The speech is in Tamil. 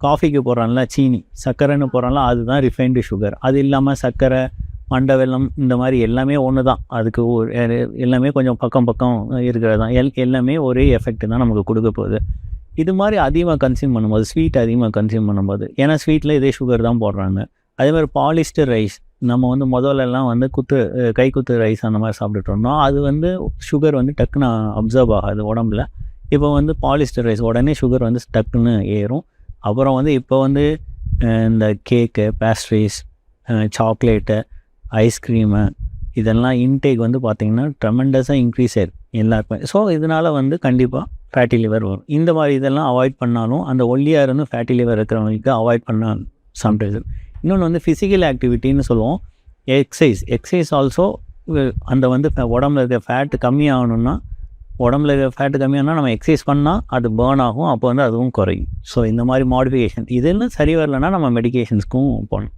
காஃபிக்கு போடுறான்ல சீனி சர்க்கரைன்னு போடுறான்ல அதுதான் ரிஃபைன்டு சுகர். அது இல்லாமல் சர்க்கரை மண்டை வெல்லம் இந்த மாதிரி எல்லாமே ஒன்று தான். அதுக்கு எல்லாமே கொஞ்சம் பக்கம் இருக்கிறது தான். எல்லாமே ஒரே எஃபெக்ட் தான் நமக்கு கொடுக்க போகுது. இது மாதிரி அதிகமாக கன்சியூம் பண்ணும்போது ஸ்வீட் அதிகமாக கன்சியூம் பண்ணும்போது ஏன்னா ஸ்வீட்டில் இதே சுகர் தான் போடுறாங்க. அதே மாதிரி பாலிஸ்டர் ரைஸ் நம்ம வந்து முதல்லலாம் வந்து கைக்குத்து ரைஸ் அந்த மாதிரி சாப்பிட்டுட்டு இருந்தோம். அது வந்து சுகர் வந்து டக்குன்னு அப்சர்வ் ஆகாது உடம்புல. இப்போ வந்து பாலிஸ்டர் ரைஸ் உடனே சுகர் வந்து டக்குன்னு ஏறும். அப்புறம் வந்து இப்போ வந்து இந்த கேக்கு, பேஸ்ட்ரீஸ், சாக்லேட்டு, ஐஸ்கிரீமு இதெல்லாம் இன்டேக் வந்து பார்த்திங்கன்னா ட்ரெமெண்டஸாக இன்க்ரீஸ் ஆயிடும் எல்லாருக்குமே. ஸோ இதனால் வந்து கண்டிப்பாக ஃபேட்டி லிவர் வரும். இந்த மாதிரி இதெல்லாம் அவாய்ட் பண்ணாலும் அந்த ஒல்லியாக இருந்து ஃபேட்டி லிவர் இருக்கிறவங்களுக்கு அவாய்ட் பண்ணால் சம்டைம்ஸ். இன்னொன்று வந்து ஃபிசிக்கல் ஆக்டிவிட்டின்னு சொல்லுவோம். எக்ஸசைஸ் ஆல்சோ அந்த வந்து உடம்புல இருக்க ஃபேட்டு கம்மியாகணுன்னா நம்ம எக்ஸசைஸ் பண்ணால் அது பேர்ன் ஆகும். அப்போ வந்து அதுவும் குறையும். ஸோ இந்த மாதிரி மாடிஃபிகேஷன் இதெல்லாம் சரி வரலைன்னா நம்ம மெடிக்கேஷன்ஸ்க்கும் போகணும்.